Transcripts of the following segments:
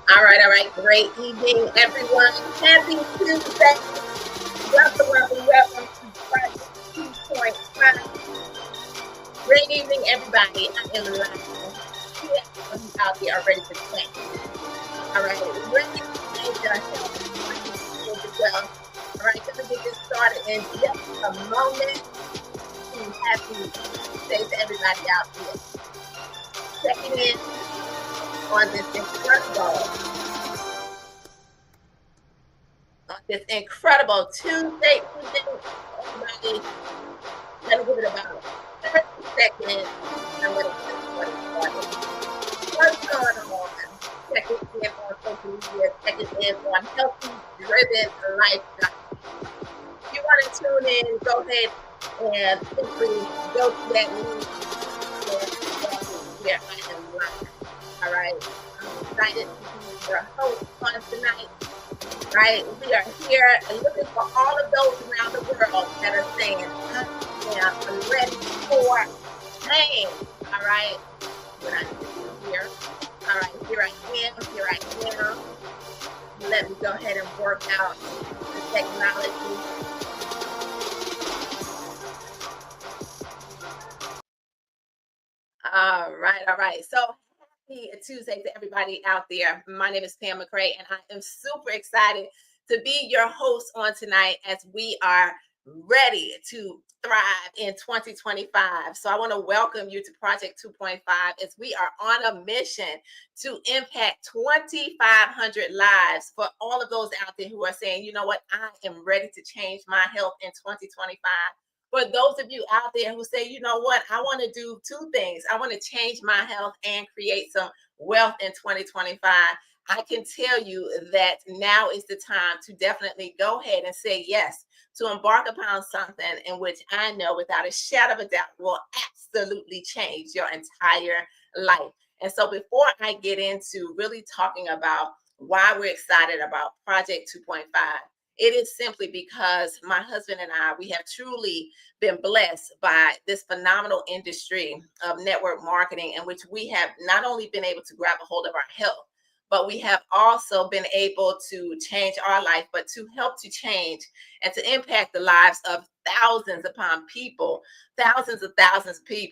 All right. Great evening, everyone. Happy Tuesday. Welcome to Project 2.5. Great evening, everybody. I am live. Yeah, you out there are ready to change. All right, ready to change your health, ready to change your wealth. All right, gonna get this started in just a moment. Happy Tuesday to everybody out there. Checking in on this incredible Tuesday evening. Everybody, gonna give it about 30 seconds. I'm gonna get this party started. What's going on? Check it in on social media. Check it in on Healthy Driven Lifestyle. If you want to tune in, go ahead and simply go to that link where I am live. All right. I'm excited to be your host on tonight. Right? We are here looking for all of those around the world that are saying, I'm ready for change. All right. When I here. All right, here I am. Let me go ahead and work out the technology. All right. So happy Tuesday to everybody out there. My name is Pam McCray, and I am super excited to be your host on tonight as we are ready to thrive in 2025. So I want to welcome you to Project 2.5 as we are on a mission to impact 2,500 lives for all of those out there who are saying, you know what, I am ready to change my health in 2025. For those of you out there who say, you know what, I want to do two things. I want to change my health and create some wealth in 2025. I can tell you that now is the time to definitely go ahead and say yes, to embark upon something in which I know without a shadow of a doubt will absolutely change your entire life. And so before I get into really talking about why we're excited about Project 2.5, it is simply because my husband and I, we have truly been blessed by this phenomenal industry of network marketing in which we have not only been able to grab a hold of our health, but we have also been able to change our life, but to help to change and to impact the lives of thousands of people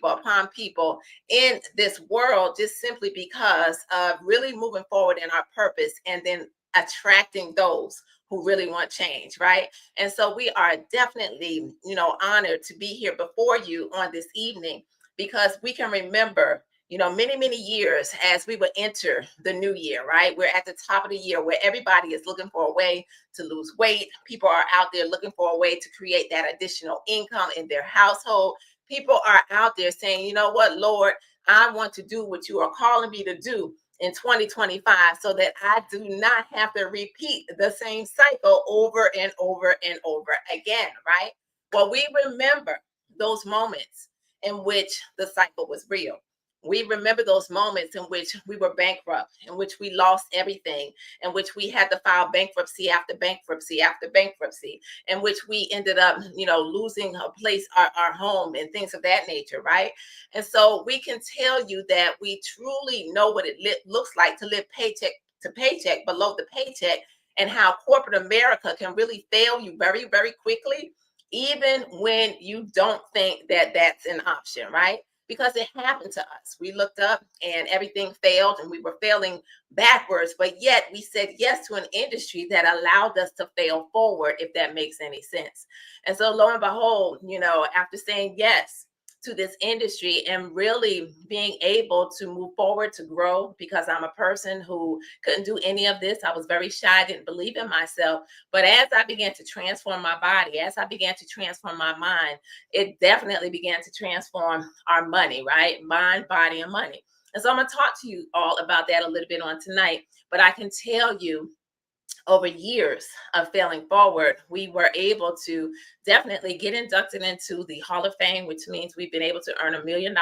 upon people in this world, just simply because of really moving forward in our purpose and then attracting those who really want change, right? And so we are definitely, honored to be here before you on this evening because we can remember, many years as we would enter the new year, right? We're at the top of the year where everybody is looking for a way to lose weight. People are out there looking for a way to create that additional income in their household. People are out there saying, you know what, Lord, I want to do what you are calling me to do in 2025 so that I do not have to repeat the same cycle over and over and over again, right? Well, we remember those moments in which the cycle was real. We remember those moments in which we were bankrupt, in which we lost everything, in which we had to file bankruptcy after bankruptcy after bankruptcy, in which we ended up, losing a place, our home, and things of that nature, right? And so we can tell you that we truly know what it looks like to live paycheck to paycheck, below the paycheck, and how corporate America can really fail you very quickly, even when you don't think that that's an option, right? Because it happened to us. We looked up and everything failed and we were failing backwards, but yet we said yes to an industry that allowed us to fail forward, if that makes any sense. And so, lo and behold, after saying yes to this industry and really being able to move forward to grow, because I'm a person who couldn't do any of this. I was very shy, didn't believe in myself. But as I began to transform my body, as I began to transform my mind, it definitely began to transform our money, right? Mind, body, and money. And so I'm going to talk to you all about that a little bit on tonight. But I can tell you, over years of failing forward, we were able to definitely get inducted into the Hall of Fame, which means we've been able to earn $1 million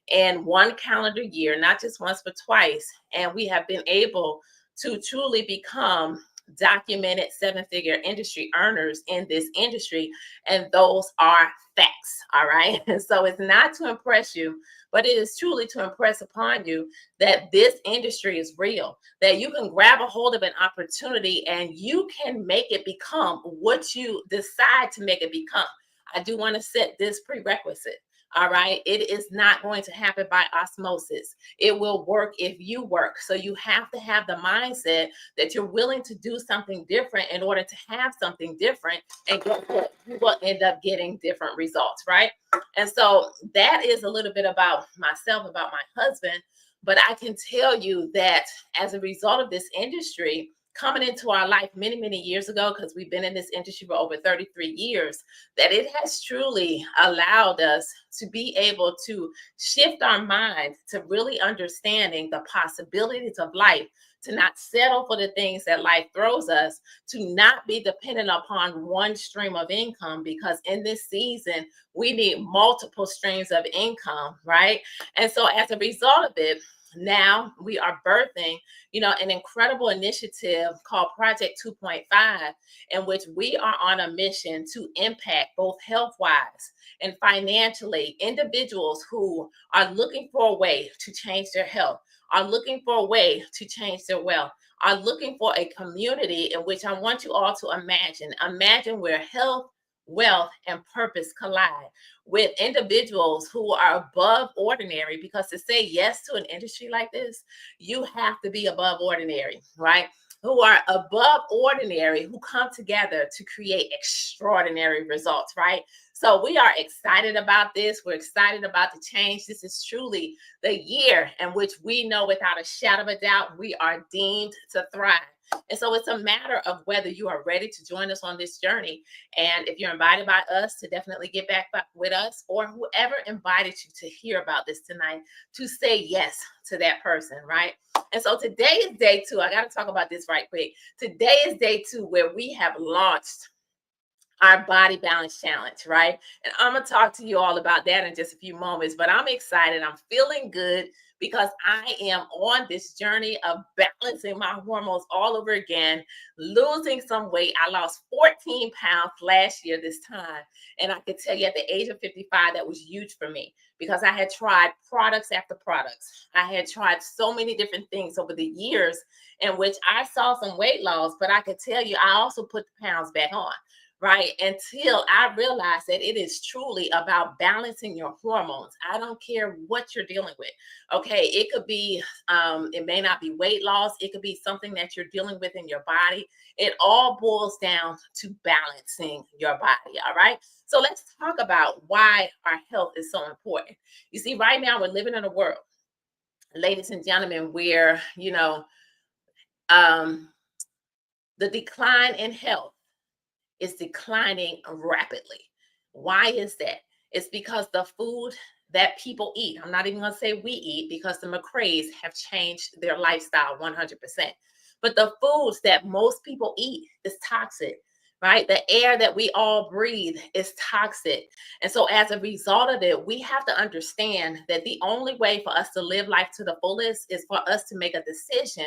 in one calendar year, not just once, but twice. And we have been able to truly become documented seven-figure industry earners in this industry, and those are facts. All right. And so it's not to impress you, but it is truly to impress upon you that this industry is real, that you can grab a hold of an opportunity and you can make it become what you decide to make it become. I do want to set this prerequisite. All right. It is not going to happen by osmosis. It will work if you work. So you have to have the mindset that you're willing to do something different in order to have something different. And guess what? You will end up getting different results. Right. And so that is a little bit about myself, about my husband. But I can tell you that as a result of this industry, coming into our life many, many years ago, because we've been in this industry for over 33 years, that it has truly allowed us to be able to shift our mind to really understanding the possibilities of life, to not settle for the things that life throws us, to not be dependent upon one stream of income, because in this season, we need multiple streams of income, right? And so as a result of it, now we are birthing, an incredible initiative called Project 2.5, in which we are on a mission to impact both health-wise and financially individuals who are looking for a way to change their health, are looking for a way to change their wealth, are looking for a community in which I want you all to imagine where health, wealth, and purpose collide, with individuals who are above ordinary, because to say yes to an industry like this, you have to be above ordinary, right? Who are above ordinary, who come together to create extraordinary results, right? So we are excited about this. We're excited about the change. This is truly the year in which we know without a shadow of a doubt we are deemed to thrive. And so it's a matter of whether you are ready to join us on this journey. And if you're invited by us, to definitely get back with us, or whoever invited you to hear about this tonight, to say yes to that person, right? And so today is day 2. I got to talk about this right quick. Today is day 2 where we have launched our body balance challenge, right? And I'm going to talk to you all about that in just a few moments, but I'm excited. I'm feeling good because I am on this journey of balancing my hormones all over again, losing some weight. I lost 14 pounds last year this time. And I could tell you at the age of 55, that was huge for me because I had tried products after products. I had tried so many different things over the years in which I saw some weight loss, but I could tell you, I also put the pounds back on, right? Until I realized that it is truly about balancing your hormones. I don't care what you're dealing with. Okay. It could be, it may not be weight loss. It could be something that you're dealing with in your body. It all boils down to balancing your body. All right. So let's talk about why our health is so important. You see, right now we're living in a world, ladies and gentlemen, where, um, the decline in health is declining rapidly. Why is that? It's because the food that people eat, I'm not even going to say we eat because the McCrae's have changed their lifestyle 100%. But the foods that most people eat is toxic, right? The air that we all breathe is toxic. And so as a result of it, we have to understand that the only way for us to live life to the fullest is for us to make a decision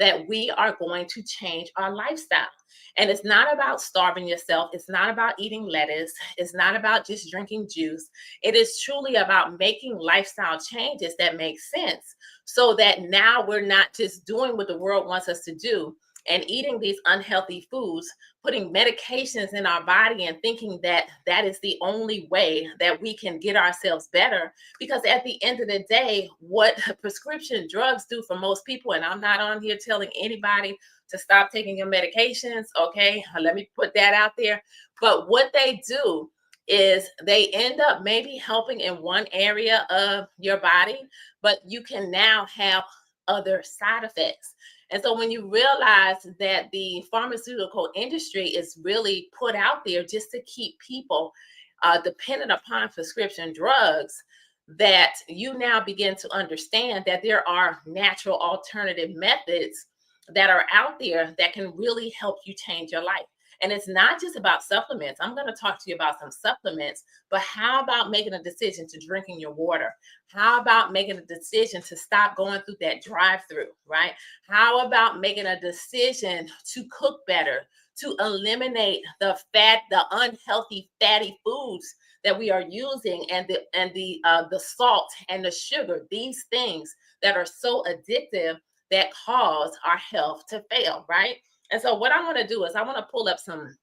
that we are going to change our lifestyle. And it's not about starving yourself. It's not about eating lettuce. It's not about just drinking juice. It is truly about making lifestyle changes that make sense so that now we're not just doing what the world wants us to do and eating these unhealthy foods, putting medications in our body and thinking that that is the only way that we can get ourselves better. Because at the end of the day, what prescription drugs do for most people, and I'm not on here telling anybody to stop taking your medications, okay? Let me put that out there. But what they do is they end up maybe helping in one area of your body, but you can now have other side effects. And so when you realize that the pharmaceutical industry is really put out there just to keep people dependent upon prescription drugs, that you now begin to understand that there are natural alternative methods that are out there that can really help you change your life. And it's not just about supplements. I'm going to talk to you about some supplements, but how about making a decision to drinking your water? How about making a decision to stop going through that drive-through, right? How about making a decision to cook better, to eliminate the fat, the unhealthy fatty foods that we are using, and the salt and the sugar, these things that are so addictive that cause our health to fail, right? And so what I want to do is I want to pull up some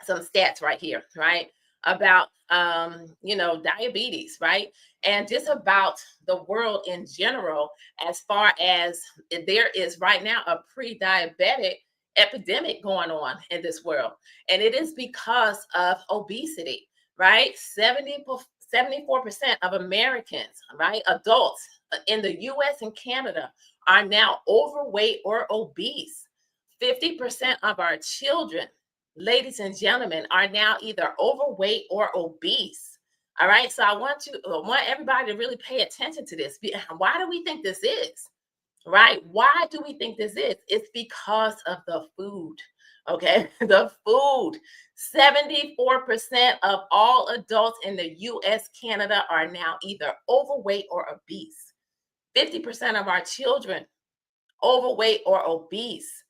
stats right here, right? About diabetes, right? And just about the world in general, as far as there is right now a pre-diabetic epidemic going on in this world. And it is because of obesity, right? 74% of Americans, right, adults in the US and Canada are now overweight or obese. 50% of our children, ladies and gentlemen, are now either overweight or obese. All right. So I want everybody to really pay attention to this. Why do we think this is? Right? Why do we think this is? It's because of the food. Okay. The food. 74% of all adults in the US, Canada are now either overweight or obese. 50% of our children overweight or obese.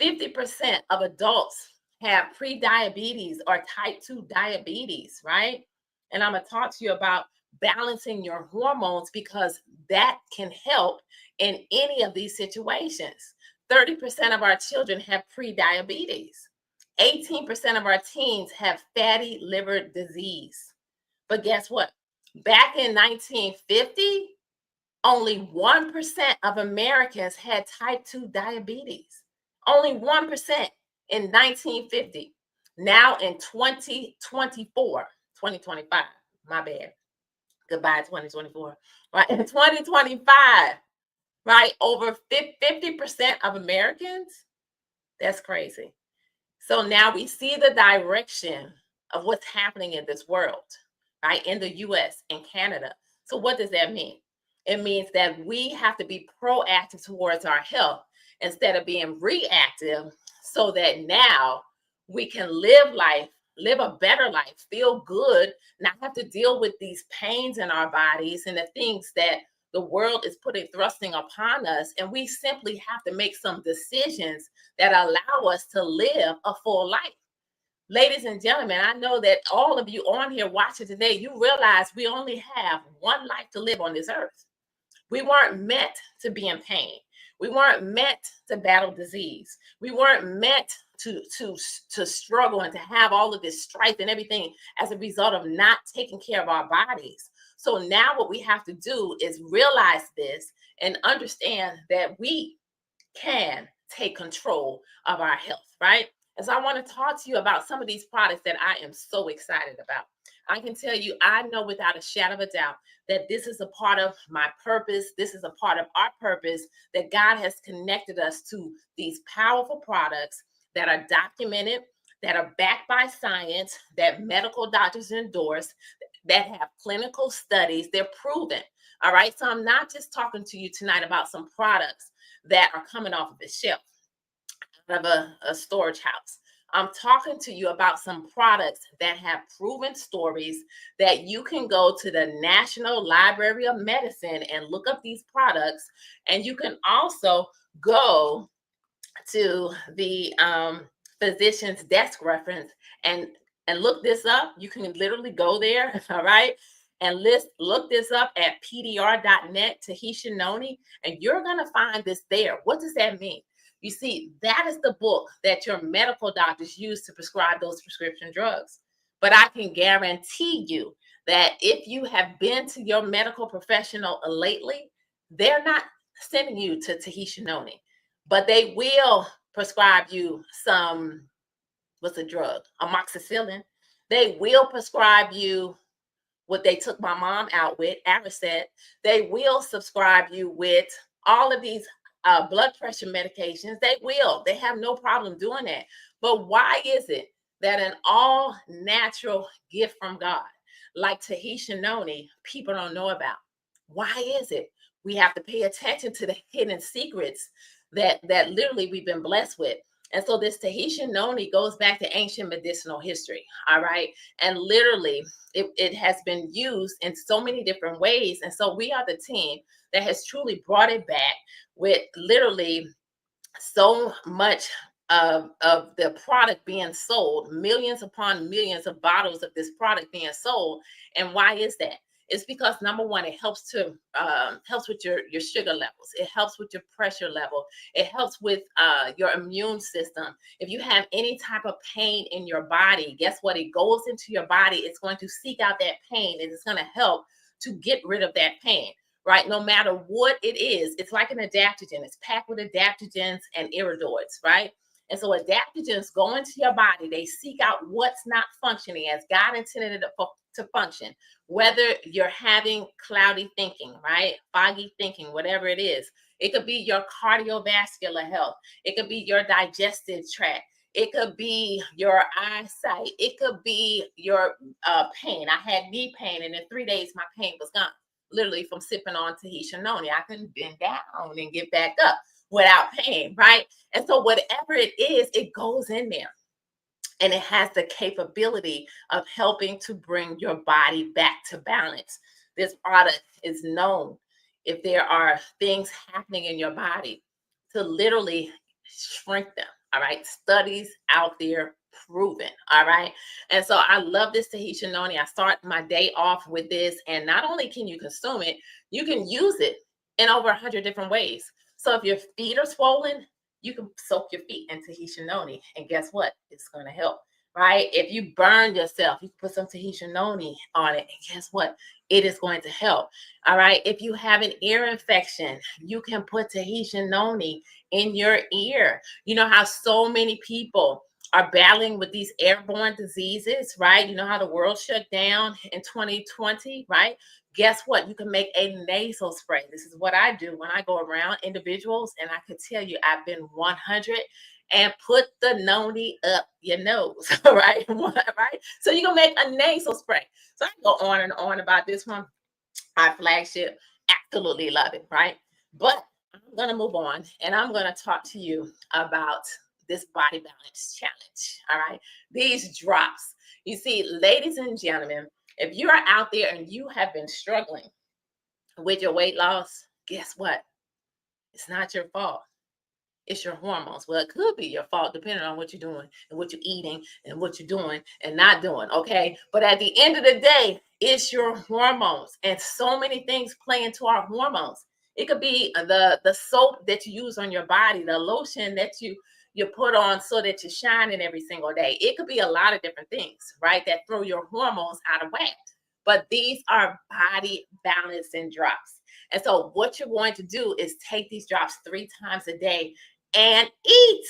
50% of adults have pre-diabetes or type 2 diabetes, right? And I'm going to talk to you about balancing your hormones because that can help in any of these situations. 30% of our children have pre-diabetes. 18% of our teens have fatty liver disease. But guess what? Back in 1950, only 1% of Americans had type 2 diabetes. Only 1% in 1950. Now in 2024, 2025, my bad. Goodbye, 2024. Right? In 2025, right? Over 50% of Americans. That's crazy. So now we see the direction of what's happening in this world, right? In the US and Canada. So what does that mean? It means that we have to be proactive towards our health instead of being reactive so that now we can live life, live a better life, feel good, not have to deal with these pains in our bodies and the things that the world is putting thrusting upon us. And we simply have to make some decisions that allow us to live a full life. Ladies and gentlemen, I know that all of you on here watching today, you realize we only have one life to live on this earth. We weren't meant to be in pain. We weren't meant to battle disease. We weren't meant to struggle and to have all of this strife and everything as a result of not taking care of our bodies. So now what we have to do is realize this and understand that we can take control of our health, right? And so I want to talk to you about some of these products that I am so excited about. I can tell you, I know without a shadow of a doubt that this is a part of my purpose. This is a part of our purpose that God has connected us to these powerful products that are documented, that are backed by science, that medical doctors endorse, that have clinical studies. They're proven. All right. So I'm not just talking to you tonight about some products that are coming off of the shelf of a storage house. I'm talking to you about some products that have proven stories that you can go to the National Library of Medicine and look up these products. And you can also go to the physician's desk reference and look this up. You can literally go there, all right, and look this up at pdr.net, Tahisha Noni, and you're going to find this there. What does that mean? You see, that is the book that your medical doctors use to prescribe those prescription drugs. But I can guarantee you that if you have been to your medical professional lately, they're not sending you to Tahisha Noni, but they will prescribe you some, what's a drug? Amoxicillin. They will prescribe you what they took my mom out with, Aricept. They will subscribe you with all of these blood pressure medications. They have no problem doing that. But why is it that an all natural gift from God like Tahisha Noni people don't know about? Why is it? We have to pay attention to the hidden secrets that literally we've been blessed with. And so this Tahitian noni goes back to ancient medicinal history. All right. And literally, it has been used in so many different ways. And so we are the team that has truly brought it back with literally so much of the product being sold, millions upon millions of bottles of this product being sold. And why is that? It's because number one, it helps with your sugar levels. It helps with your pressure level. It helps with your immune system. If you have any type of pain in your body, guess what? It goes into your body. It's going to seek out that pain, and it's going to help to get rid of that pain, right? No matter what it is, it's like an adaptogen. It's packed with adaptogens and iridoids, right? And so adaptogens go into your body. They seek out what's not functioning as God intended it to function. Whether you're having cloudy thinking, right? Foggy thinking, whatever it is. It could be your cardiovascular health. It could be your digestive tract. It could be your eyesight. It could be your pain. I had knee pain, and in 3 days, my pain was gone. Literally from sipping on Tahitian noni. I couldn't bend down and get back up without pain, right? And so whatever it is, it goes in there. And it has the capability of helping to bring your body back to balance. This product is known, if there are things happening in your body, to literally shrink them. All right. Studies out there proven. All right. And so I love this Tahitian noni. I start my day off with this. And not only can you consume it, you can use it in over 100 different ways. So if your feet are swollen, you can soak your feet in Tahitian noni. And guess what? It's going to help. Right? If you burn yourself, you can put some Tahitian noni on it. And guess what? It is going to help. All right. If you have an ear infection, you can put Tahitian noni in your ear. You know how so many people are battling with these airborne diseases, right? You know how the world shut down in 2020, right? Guess what? You can make a nasal spray. This is what I do when I go around individuals, and I can tell you I've been 100 and put the noni up your nose, right? Right? So you can make a nasal spray. So I can go on and on about this one. Our flagship, absolutely love it, right? But I'm gonna move on, and I'm gonna talk to you about this body balance challenge. All right, these drops. You see, ladies and gentlemen, if you are out there and you have been struggling with your weight loss, guess what? It's not your fault. It's your hormones. Well, it could be your fault depending on what you're doing and what you're eating and what you're doing and not doing. Okay. But at the end of the day, it's your hormones. And so many things play into our hormones. It could be the soap that you use on your body, the lotion that you put on so that you're shining every single day. It could be a lot of different things, right? That throw your hormones out of whack. But these are body balancing drops. And so what you're going to do is take these drops 3 times a day and eat.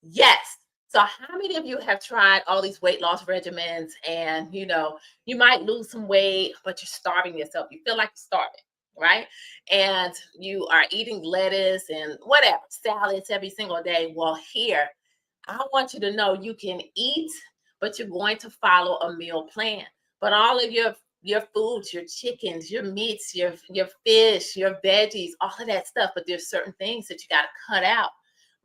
Yes. So how many of you have tried all these weight loss regimens, and you might lose some weight, but you're starving yourself. You feel like you're starving, right? And you are eating lettuce and whatever, salads every single day. Well, here, I want you to know you can eat, but you're going to follow a meal plan. But all of your foods, your chickens, your meats, your fish, your veggies, all of that stuff. But there's certain things that you got to cut out,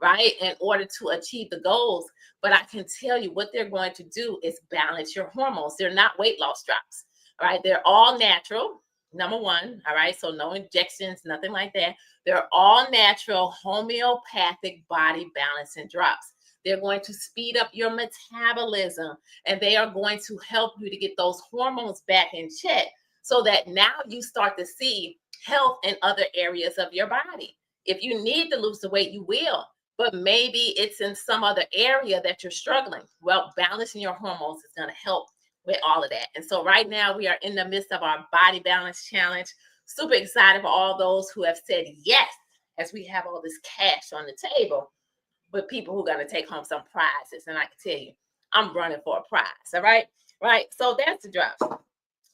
right, in order to achieve the goals. But I can tell you what they're going to do is balance your hormones. They're not weight loss drops, all right? They're all natural, number one, all right? So no injections, nothing like that. They're all natural, homeopathic body balancing drops. They're going to speed up your metabolism, and they are going to help you to get those hormones back in check so that now you start to see health in other areas of your body. If you need to lose the weight, you will, but maybe it's in some other area that you're struggling. Well, balancing your hormones is going to help with all of that. And so right now we are in the midst of our body balance challenge. Super excited for all those who have said yes, as we have all this cash on the table, but people who are going to take home some prizes. And I can tell you, I'm running for a prize. All right. Right. So that's the drops.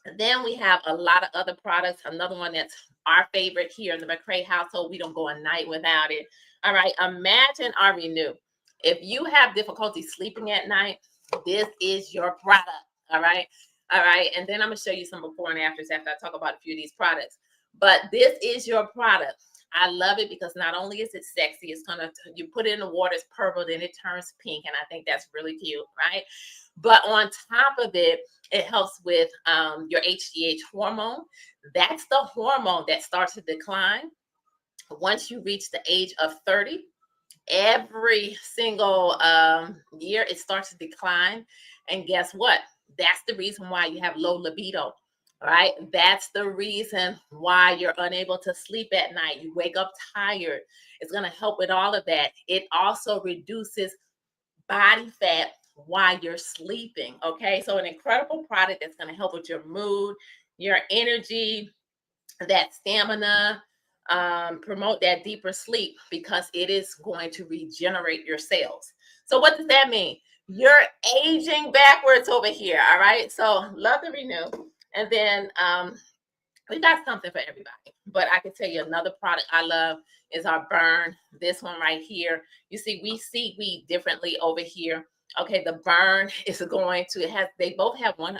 And then we have a lot of other products. Another one that's our favorite here in the McCray household. We don't go a night without it. All right. Imagine our Renew. If you have difficulty sleeping at night, this is your product. All right. All right. And then I'm going to show you some before and afters after I talk about a few of these products. But this is your product. I love it because not only is it sexy, it's gonna, you put it in the water, it's purple, then it turns pink, and I think that's really cute, right? But on top of it, it helps with your HGH hormone. That's the hormone that starts to decline once you reach the age of 30. Every single year, it starts to decline. And guess what? That's the reason why you have low libido, right? That's the reason why you're unable to sleep at night. You wake up tired. It's going to help with all of that. It also reduces body fat while you're sleeping. Okay. So, an incredible product that's going to help with your mood, your energy, that stamina, promote that deeper sleep because it is going to regenerate your cells. So, what does that mean? You're aging backwards over here. All right. So, love the renew. And then we got something for everybody. But I can tell you another product I love is our burn. This one right here. You see, we see weed differently over here. Okay, the burn is going to, it has, they both have 100%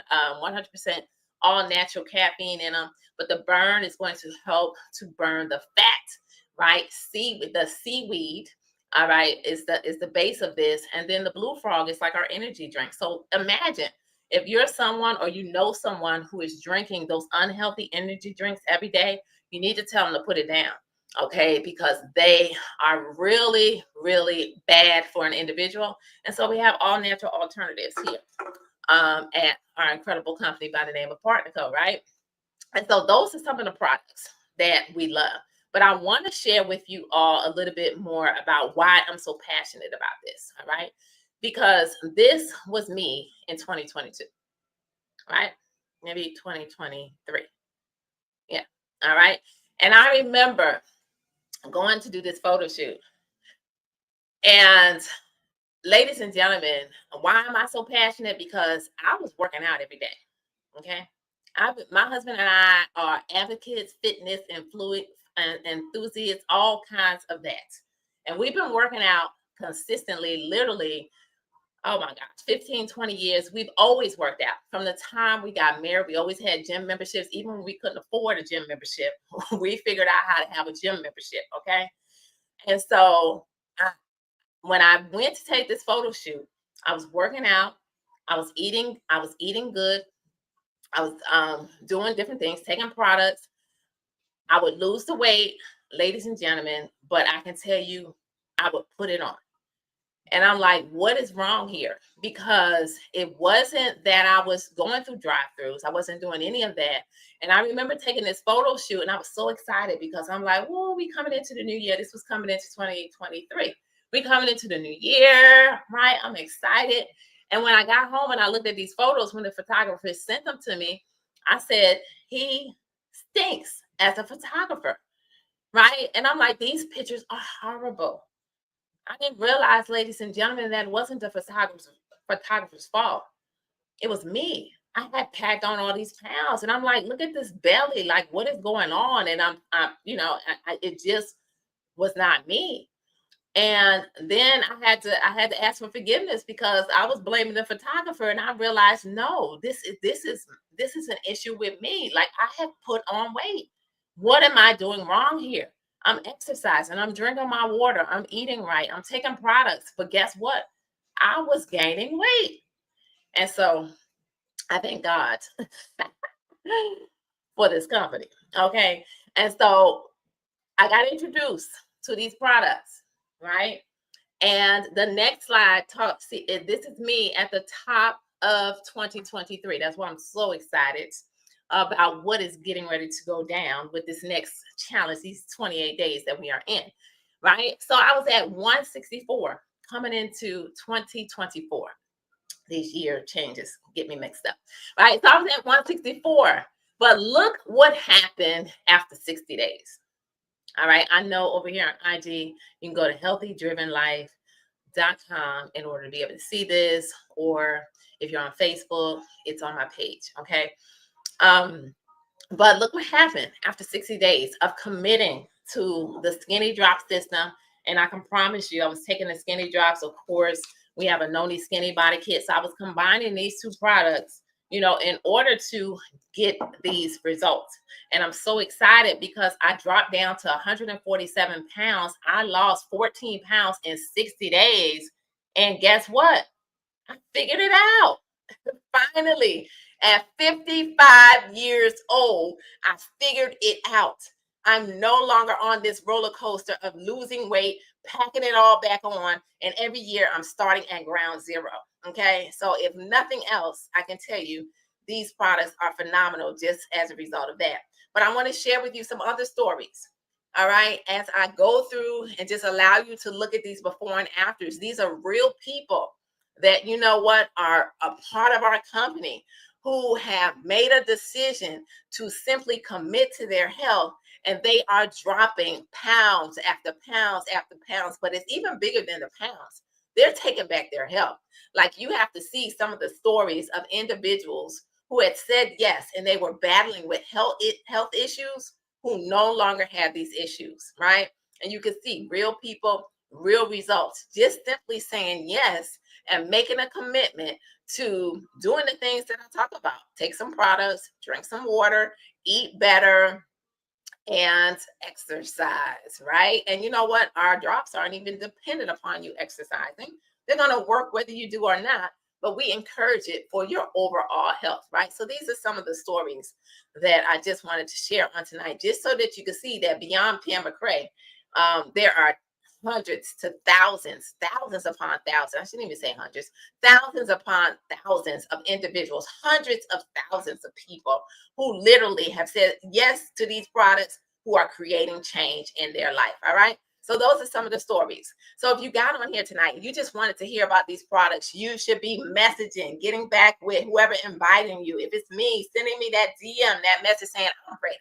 all natural caffeine in them, but the burn is going to help to burn the fat, right? See, the seaweed, all right, is the base of this, and then the blue frog is like our energy drink. So imagine if you're someone or you know someone who is drinking those unhealthy energy drinks every day, you need to tell them to put it down, okay? Because they are really, really bad for an individual. And so we have all natural alternatives here at our incredible company by the name of Partnerco, right? And so those are some of the products that we love. But I want to share with you all a little bit more about why I'm so passionate about this, all right? Because this was me in 2022, right? Maybe 2023. Yeah. All right. And I remember going to do this photo shoot. And ladies and gentlemen, why am I so passionate? Because I was working out every day. Okay. My husband and I are advocates, fitness, and fluid and enthusiasts, all kinds of that. And we've been working out consistently, literally, oh my gosh, 15, 20 years. We've always worked out. From the time we got married, we always had gym memberships. Even when we couldn't afford a gym membership, we figured out how to have a gym membership. Okay. And so when I went to take this photo shoot, I was working out. I was eating good. I was doing different things, taking products. I would lose the weight, ladies and gentlemen, but I can tell you, I would put it on. And I'm like, what is wrong here? Because it wasn't that I was going through drive-throughs. I wasn't doing any of that. And I remember taking this photo shoot and I was so excited because I'm like, whoa, we coming into the new year. This was coming into 2023. We coming into the new year, right? I'm excited. And when I got home and I looked at these photos when the photographer sent them to me, I said, he stinks as a photographer, right? And I'm like, these pictures are horrible. I didn't realize, ladies and gentlemen, that wasn't the photographer's fault. It was me. I had packed on all these pounds, and I'm like, look at this belly. Like, what is going on? And it just was not me. And then I had to ask for forgiveness because I was blaming the photographer, and I realized, no, this is an issue with me. Like, I have put on weight. What am I doing wrong here? I'm exercising, I'm drinking my water, I'm eating right, I'm taking products. But guess what? I was gaining weight. And so I thank God for this company. Okay. And so I got introduced to these products, right? And the next slide talks, see, this is me at the top of 2023. That's why I'm so excited about what is getting ready to go down with this next challenge, these 28 days that we are in, right? So I was at 164 coming into 2024. These year changes get me mixed up, right? So I was at 164, but look what happened after 60 days. All right. I know over here on IG, you can go to healthydrivenlife.com in order to be able to see this, or if you're on Facebook, it's on my page. Okay. But look what happened after 60 days of committing to the skinny drop system. And I can promise you, I was taking the skinny drops. Of course, we have a Noni skinny body kit. So I was combining these two products in order to get these results. And I'm so excited because I dropped down to 147 pounds. I lost 14 pounds in 60 days. And guess what? I figured it out. Finally, at 55 years old, I figured it out. I'm no longer on this roller coaster of losing weight, packing it all back on, and every year I'm starting at ground zero. Okay, so if nothing else, I can tell you these products are phenomenal just as a result of that. But I want to share with you some other stories. All right, as I go through and just allow you to look at these before and afters, these are real people that are a part of our company who have made a decision to simply commit to their health, and they are dropping pounds after pounds after pounds. But it's even bigger than the pounds. They're taking back their health. Like, you have to see some of the stories of individuals who had said yes and they were battling with health issues, who no longer have these issues, right? And you can see real people, real results, just simply saying yes and making a commitment to doing the things that I talk about. Take some products, drink some water, eat better, and exercise, right? And you know what? Our drops aren't even dependent upon you exercising. They're going to work whether you do or not, but we encourage it for your overall health, right? So these are some of the stories that I just wanted to share on tonight, just so that you can see that beyond Pam McCray, there are hundreds to thousands, thousands upon thousands. I shouldn't even say hundreds, thousands upon thousands of individuals, hundreds of thousands of people who literally have said yes to these products, who are creating change in their life. All right. So those are some of the stories. So if you got on here tonight, you just wanted to hear about these products, you should be messaging, getting back with whoever inviting you. If it's me, sending me that DM, that message saying, I'm ready.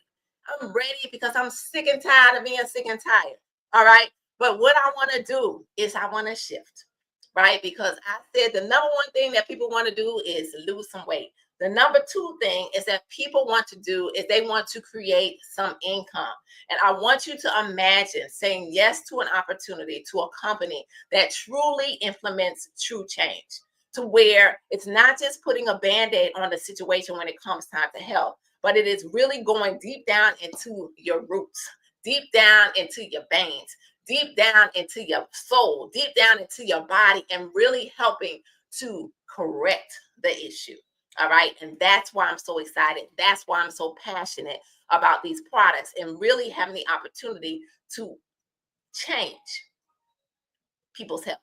I'm ready because I'm sick and tired of being sick and tired. All right. But what I want to do is I want to shift, right? Because I said the number one thing that people want to do is lose some weight. The number two thing is that people want to do is they want to create some income. And I want you to imagine saying yes to an opportunity, to a company that truly implements true change, to where it's not just putting a band-aid on the situation when it comes time to health, but it is really going deep down into your roots, deep down into your veins, deep down into your soul, deep down into your body, and really helping to correct the issue. All right. And that's why I'm so excited. That's why I'm so passionate about these products and really having the opportunity to change people's health.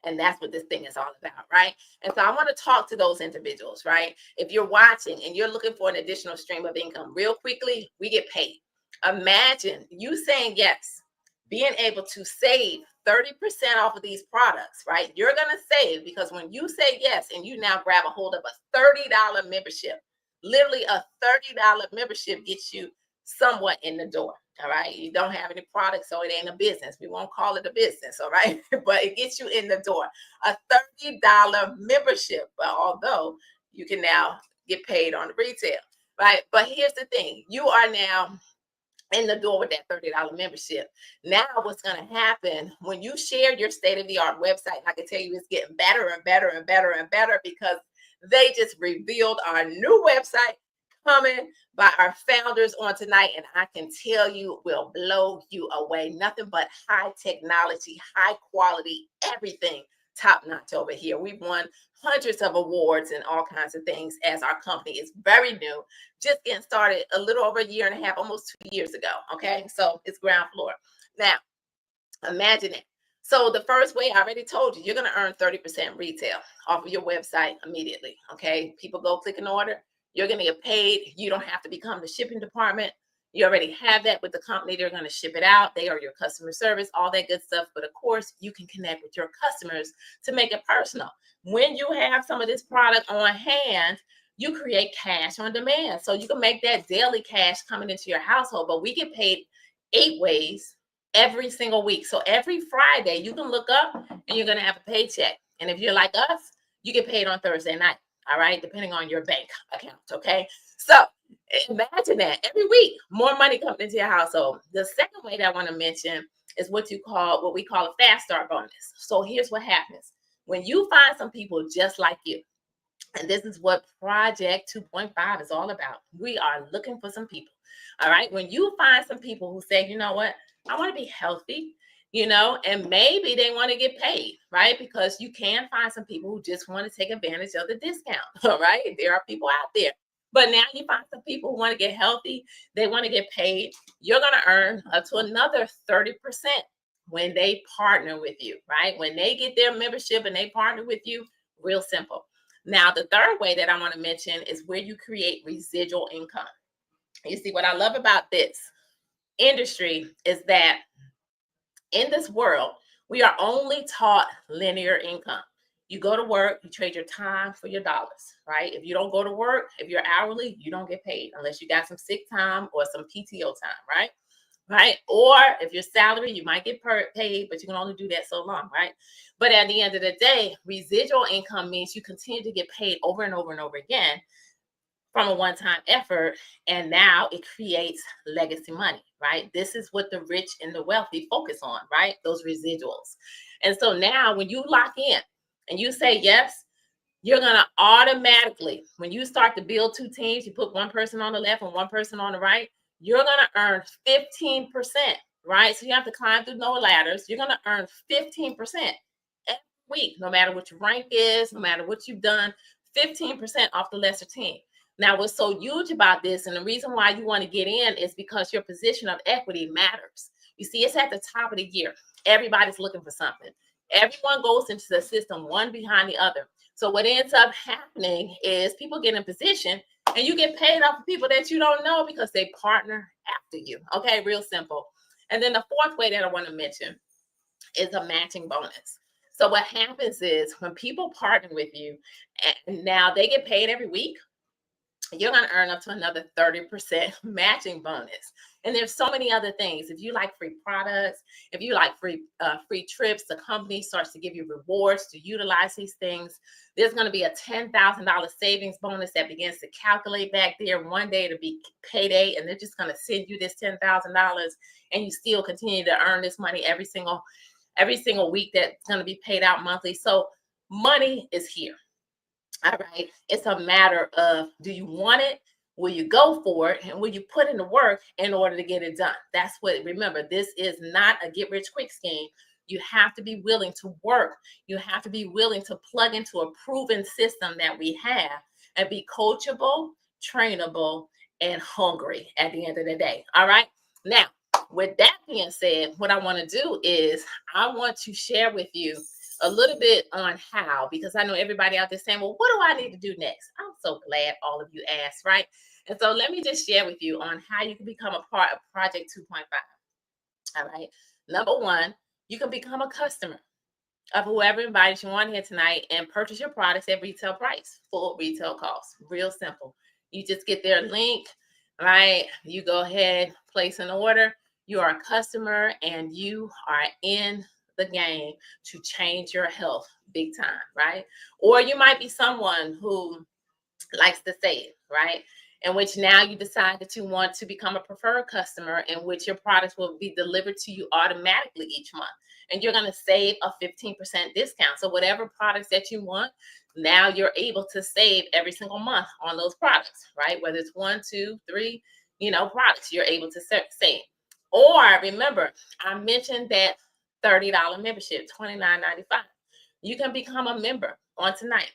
And that's what this thing is all about, right? And so I want to talk to those individuals, right? If you're watching and you're looking for an additional stream of income, real quickly, we get paid. Imagine you saying yes, being able to save 30% off of these products, right? You're going to save, because when you say yes and you now grab a hold of a $30 membership, literally a $30 membership gets you somewhat in the door. All right. You don't have any products, so it ain't a business. We won't call it a business. All right. But it gets you in the door. A $30 membership. But although you can now get paid on the retail. Right. But here's the thing. You are now in the door with that $30 membership. Now, what's going to happen when you share your state-of-the-art website? And I can tell you it's getting better and better and better and better, because they just revealed our new website coming by our founders on tonight, and I can tell you will blow you away. Nothing but high technology, high quality, everything top notch over here. We've won hundreds of awards and all kinds of things, as our company is very new, just getting started a little over a year and a half, almost 2 years ago. Okay, so it's ground floor. Now, imagine it. So the first way, I already told you, you're going to earn 30% retail off of your website immediately. Okay, people go click an order. You're going to get paid. You don't have to become the shipping department. You already have that with the company. They're going to ship it out. They are your customer service, all that good stuff. But of course, you can connect with your customers to make it personal. When you have some of this product on hand, you create cash on demand. So you can make that daily cash coming into your household. But we get paid 8 ways every single week. So every Friday, you can look up and you're going to have a paycheck. And if you're like us, you get paid on Thursday night. All right, depending on your bank account. Okay, so imagine that every week, more money comes into your household. The second way that I want to mention is what we call a fast start bonus. So here's what happens when you find some people just like you. And this is what Project 2.5 is all about. We are looking for some people. All right. When you find some people who say, you know what, I want to be healthy, and maybe they want to get paid, right? Because you can find some people who just want to take advantage of the discount. All right. There are people out there. But now you find some people who want to get healthy, they want to get paid. You're going to earn up to another 30% when they partner with you, right? When they get their membership and they partner with you, real simple. Now, the third way that I want to mention is where you create residual income. You see, what I love about this industry is that in this world, we are only taught linear income. You go to work, you trade your time for your dollars, right? If you don't go to work, if you're hourly, you don't get paid unless you got some sick time or some PTO time, right? Right? Or if you're salary, you might get paid, but you can only do that so long, right? But at the end of the day, residual income means you continue to get paid over and over and over again from a one-time effort, and now it creates legacy money, right? This is what the rich and the wealthy focus on, right? Those residuals. And so now when you lock in and you say yes, you're going to automatically, when you start to build two teams, you put one person on the left and one person on the right, you're going to earn 15%, right? So you have to climb through no ladders. You're going to earn 15% every week, no matter what your rank is, no matter what you've done, 15% off the lesser team. Now, what's so huge about this, and the reason why you want to get in is because your position of equity matters. You see, it's at the top of the year. Everybody's looking for something. Everyone goes into the system one behind the other. So what ends up happening is people get in position and you get paid off of people that you don't know because they partner after you. Okay, real simple. And then the fourth way that I want to mention is a matching bonus. So what happens is when people partner with you and now they get paid every week, you're going to earn up to another 30% matching bonus. And there's so many other things. If you like free products, if you like free trips, the company starts to give you rewards to utilize these things. There's going to be a $10,000 savings bonus that begins to calculate back there. One day it'll be payday, and they're just going to send you this $10,000, and you still continue to earn this money every single week that's going to be paid out monthly. So money is here. All right. It's a matter of, do you want it? Will you go for it? And will you put in the work in order to get it done? That's what, remember, this is not a get rich quick scheme. You have to be willing to work. You have to be willing to plug into a proven system that we have and be coachable, trainable, and hungry at the end of the day. All right. Now, with that being said, what I want to do is I want to share with you a little bit on how, because I know everybody out there saying, well, what do I need to do next? I'm so glad all of you asked, right? And so let me just share with you on how you can become a part of Project 2.5. All right. Number one, you can become a customer of whoever invited you on here tonight and purchase your products at retail price, full retail cost. Real simple. You just get their link, right? You go ahead, place an order. You are a customer and you are in the game to change your health big time, right? Or you might be someone who likes to save, right? In which now you decide that you want to become a preferred customer, in which your products will be delivered to you automatically each month. And you're going to save a 15% discount. So whatever products that you want, now you're able to save every single month on those products, right? Whether it's 1, 2, 3, products you're able to save. Or remember, I mentioned that $30 membership, $29.95. You can become a member on tonight.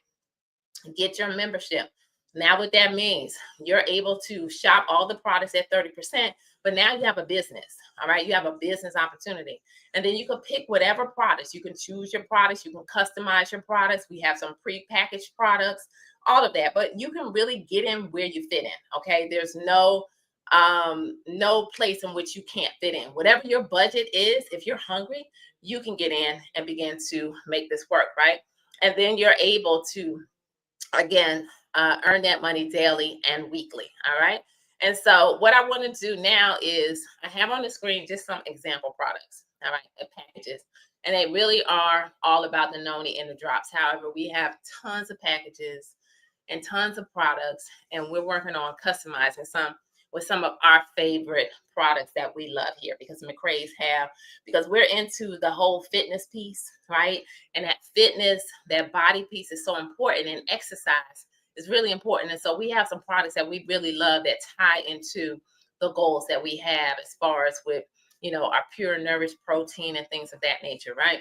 Get your membership. Now what that means, you're able to shop all the products at 30%, but now you have a business. All right. You have a business opportunity. And then you can pick whatever products. You can choose your products. You can customize your products. We have some pre-packaged products, all of that. But you can really get in where you fit in. Okay. There's no place in which you can't fit in. Whatever your budget is, if you're hungry, you can get in and begin to make this work, right? And then you're able to, again, earn that money daily and weekly. All right. And so what I want to do now is I have on the screen just some example products. All right. Packages. And they really are all about the noni and the drops. However, we have tons of packages and tons of products, and we're working on customizing some with some of our favorite products that we love here, because McCrae's because we're into the whole fitness piece, right? And that fitness, that body piece is so important, and exercise is really important. And so we have some products that we really love that tie into the goals that we have as far as with, our pure nourished protein and things of that nature, right?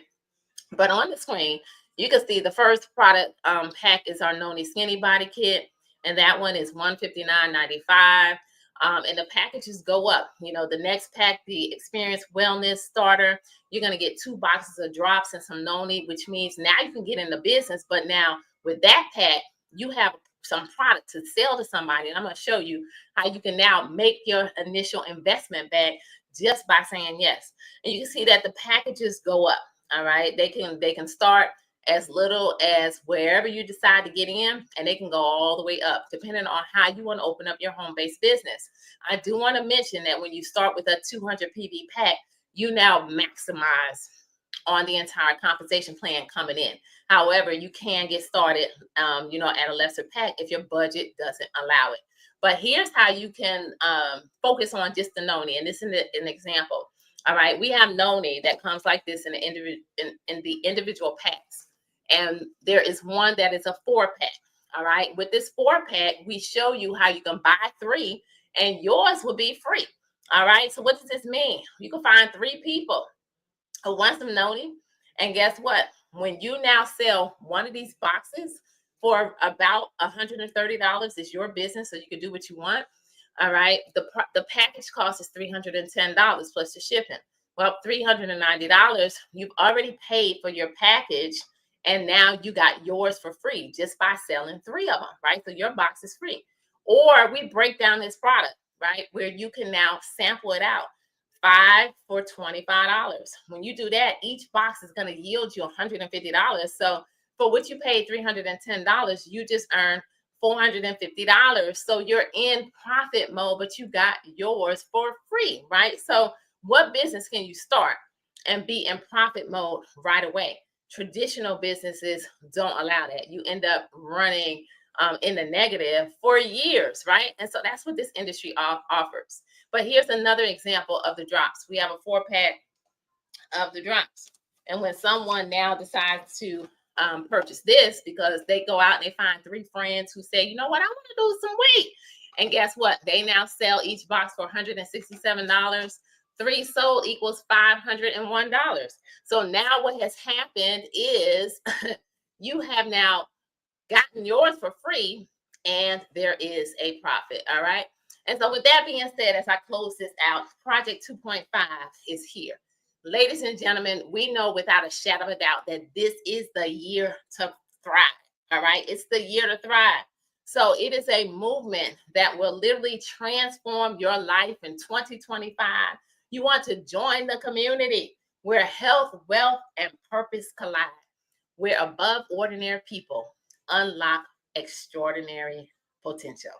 But on the screen, you can see the first product pack is our Noni Skinny Body Kit, and that one is $159.95. And the packages go up. The next pack, the Experience Wellness Starter, you're going to get 2 boxes of drops and some Noni, which means now you can get in the business. But now with that pack, you have some product to sell to somebody. And I'm going to show you how you can now make your initial investment back just by saying yes. And you can see that the packages go up. All right. They can start as little as wherever you decide to get in, and they can go all the way up depending on how you want to open up your home-based business. I do want to mention that when you start with a 200 PV pack, you now maximize on the entire compensation plan coming in. However, you can get started, at a lesser pack if your budget doesn't allow it. But here's how you can focus on just the Noni, and this is an example. All right, we have Noni that comes like this in the individual packs. And there is one that is a 4-pack. All right, with this 4-pack, we show you how you can buy 3 and yours will be free. All right, so what does this mean? You can find 3 people who want some Noni. And guess what? When you now sell one of these boxes for about $130, it's your business, so you can do what you want. All right, the package cost is $310 plus the shipping. Well, $390, you've already paid for your package, and now you got yours for free just by selling 3 of them, right? So your box is free. Or we break down this product, right, where you can now sample it out. 5 for $25. When you do that, each box is going to yield you $150. So for what you paid $310, you just earned $450. So you're in profit mode, but you got yours for free, right? So what business can you start and be in profit mode right away? Traditional businesses don't allow that. You end up running in the negative for years, right? And so that's what this industry offers. But here's another example of the drops. We have a 4-pack of the drops. And when someone now decides to purchase this because they go out and they find 3 friends who say, you know what, I want to lose some weight. And guess what? They now sell each box for $167. 3 sold equals $501. So now what has happened is you have now gotten yours for free and there is a profit. All right. And so with that being said, as I close this out, Project 2.5 is here. Ladies and gentlemen, we know without a shadow of a doubt that this is the year to thrive. All right. It's the year to thrive. So it is a movement that will literally transform your life in 2025. You want to join the community where health, wealth, and purpose collide, where above ordinary people unlock extraordinary potential.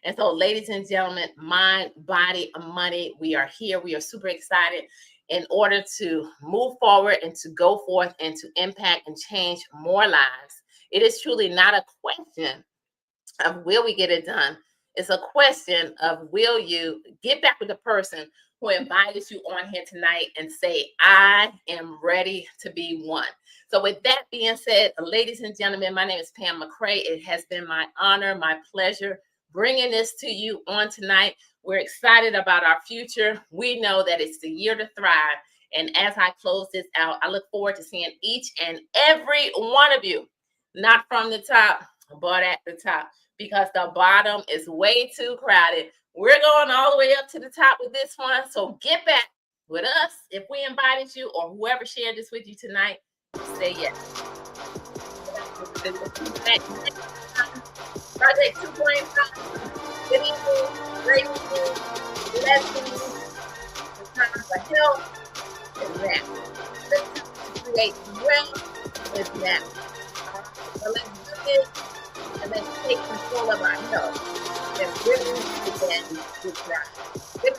And so, ladies and gentlemen, mind, body, money, we are here. We are super excited in order to move forward and to go forth and to impact and change more lives. It is truly not a question of will we get it done. It's a question of will you get back with the person who invited you on here tonight and say, I am ready to be one. So with that being said, ladies and gentlemen, my name is Pam McCray. It has been my honor, my pleasure bringing this to you on tonight. We're excited about our future. We know that it's the year to thrive. And as I close this out, I look forward to seeing each and every one of you, not from the top, but at the top, because the bottom is way too crowded. We're going all the way up to the top with this one. So get back with us. If we invited you or whoever shared this with you tonight, say yes. Project 2.5. Good evening. Great evening. Blessings. The time for health is now. The time to create wealth is now. So let's do this and let's take control of our health and really begin to thrive. Good